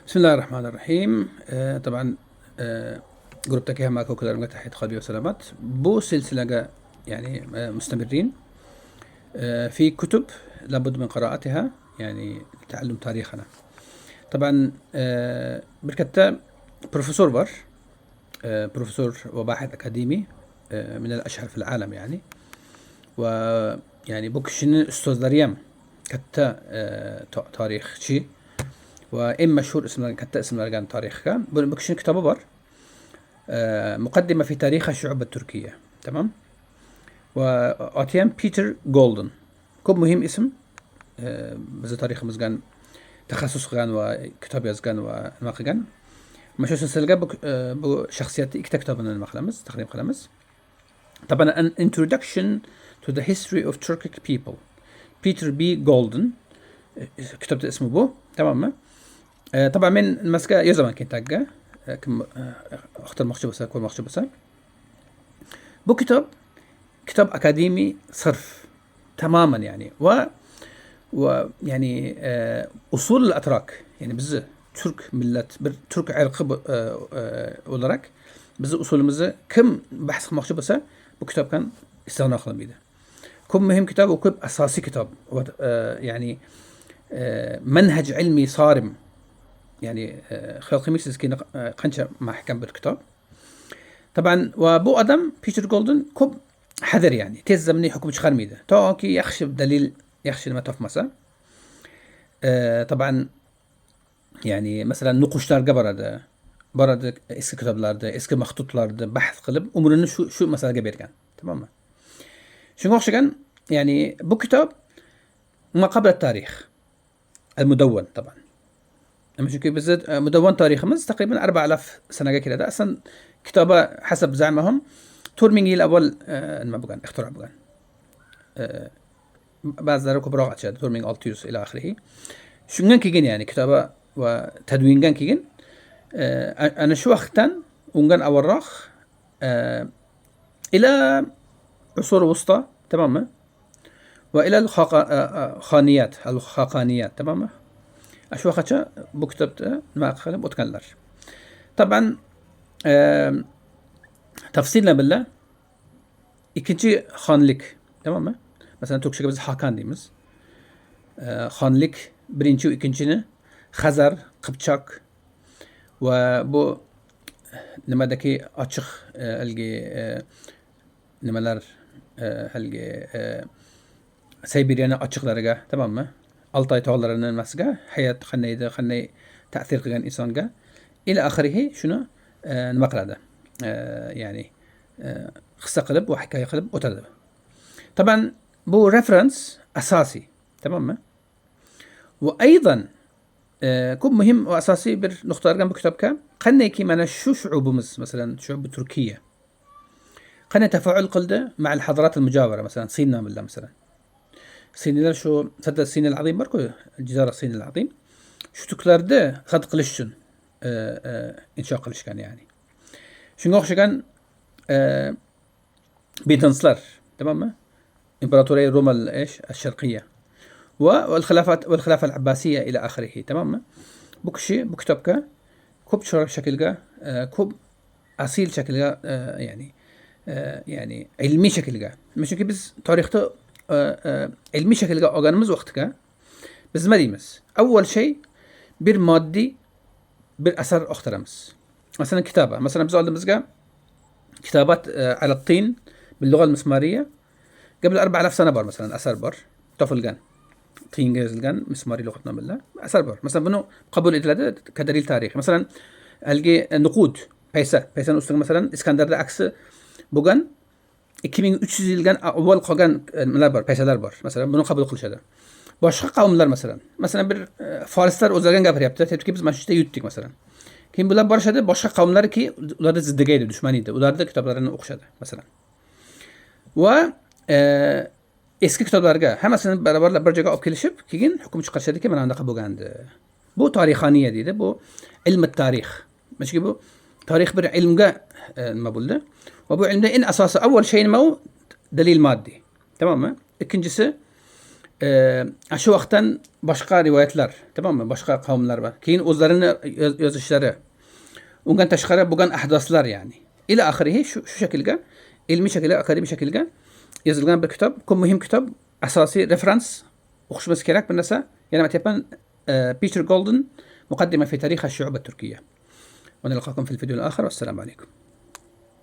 بسم الله الرحمن الرحيم. طبعا جروبتك هم معكم كلام تحية قلبي وسلامات بو سلسلة يعني مستمرين في كتب لابد من قراءتها يعني لتعلم تاريخنا. طبعا بركتا بروفيسور بار بروفيسور وباحث أكاديمي من الأشهر في العالم يعني، ويعني بوكشن استاذ دريم كتا تاريخ شي وإن مشهور اسم كتا اسم لقان تاريخها بوكشن كتابه بار مقدمة في تاريخ الشعوب التركية. تمام. وأتيام بيتر جولدن كوب مهم اسم بز تاريخ مزجان تخصص غان وكتاب يزجان وماقجان مش سلسلة بو شخصيات كتابنا المخلمس تقريبا خلمس. طبعا an introduction to the history of Turkic people بيتر بي جولدن كتبت اسمه بو. تمام. طبعا من المسكة يزمان كنت تاجا كم اختار مخشبسة كل مخشبسة بو كتاب أكاديمي صرف تماما يعني ويعني أصول الأتراك يعني بز ترك ملت ترك عرق ولرك بز أصول مزة كم بحث مخشبسة بو كتاب كان استغنى خلنا بيده كم مهم كتاب وكب أساسي كتاب يعني منهج علمي صارم يعني خلال خميس كنا قنشة مع حكم بالكتاب. طبعا وبو أدم بيتر جولدن كب حذر يعني تزمني حكم شخار ميدا توكي يخشى دليل يخشى لما تف مسا. طبعا يعني مثلا نقوشlar برد eski kitaplarda eski maktutlarda bahs qilib umrini shu masalaga bergan. Tamam. Shunga o'xshagan يعني bu kitob ما قبل التاريخ المدون. طبعا مش كيف بالذات مدون تاريخ مز تقريبا 4000 سنة كده ده أصلا كتابة حسب زعمهم تورمينجي الأول ما بقان اخترع بقان بعض ذلك براءة شاد تورمينج ألتيوس إلى آخره. شو كان كيجين يعني كتابة وتدوين كان كيجين أنا شو أختن ونجان أوراق إلى عصور وسطى. تمام. وإلى الخاقانيات. تمام. أشوى خدشة بكتبت ما أخلم وتكلر. طبعا تفصيلنا بالله إكنجي خانلك. تمام. مثلا توكشك بس حاكان ديمز خانلك برينشو إكنجينا خزر قبتشاك وبو نمدكي أتشخ الجي نملر هالجي سيبيريانا أتشخ درجة. تمام. ألطاي تولرنا المسجة حياة خني تأثير قان إنسان جا إلى آخره. شنو المقرأ ده يعني قصة قلب وحكاية قلب وتدب. طبعا بو ريفرنس أساسي. تمام. وأيضا كم مهم وأساسي بنختار جنب كتابك خلنا يكي معنا شو شعوب مثلا شعوب تركية خلنا تفاعل قلده مع الحضارات المجاورة مثلا صيننا بالله مثلا الصين شو صدق الصين العظيم بركو الجزيرة الصين العظيم شو تكلار ده خد قلشن إنشاء قلش كان يعني شو نقول كان بيتنصلر. تمام. إمبراطورية روما إيش الشرقية والخلافة العباسية إلى آخره. تمام. بكشي بكتبك كوب شكل جا كوب أصيل شكل جا يعني علمي شكل جا مش كي بس تاريخته علمي شكل جا أجانمز وقتك بس ما ديمس أول شيء بير مادي بير أثر أخترمس مثلا كتابة مثلا بزول مزجا كتابات على الطين باللغة المسمارية قبل 4000 سنة بار مثلا أثر بار طفل جان طين جاز جان مسماري لغتنا بالله أثر بار مثلا بنو قبل إدلاد كدليل تاريخي مثلا ألقي نقود بيسا أستغل مثلا إسكندر عكس بوغان 2300 يلغان أول قاقان ملابر بيسادار بار مثلا بنو قبل كل شيء başka kavimler mesela bir Farslar o'zlagan gapir yaptı. Tepki biz maşişte yuttuk mesela. Kim bular barışadı başka kavimler ki ular da ziddigeydi, düşmanıydı. Ular da kitaplarını okuşadı mesela. Ve eski kitaplarga hammasini barabar bir joyga olib kelishib, keyin hukm chiqarishadi ki mana bunaqa bo'lgandi. Bu tarixaniya deydi. Bu ilm tarix. Mashki bu tarix bir ilmga nima bo'ldi. Va bu ilmda en asosi avval shay nima u dalil moddiy. Tamommi? Ikkinchisi Şu vakten başka rivayetler, tamam mı? Başka kavimler var. Keyin o'zlarini yozishlari. Undan tashqari bo'lgan ahdoslar yani. İla ahirihi şu şekilde ilmi şekilde, akademik şekilde yazılgan bir kitap. Çok mühim kitap. Asasi referans. Okuşması gerek bir narsa. Yani مثلا بيتر جولدن مقدمة في تاريخ الشعوب التركية. ونلقاكم في الفيديو الآخر والسلام عليكم.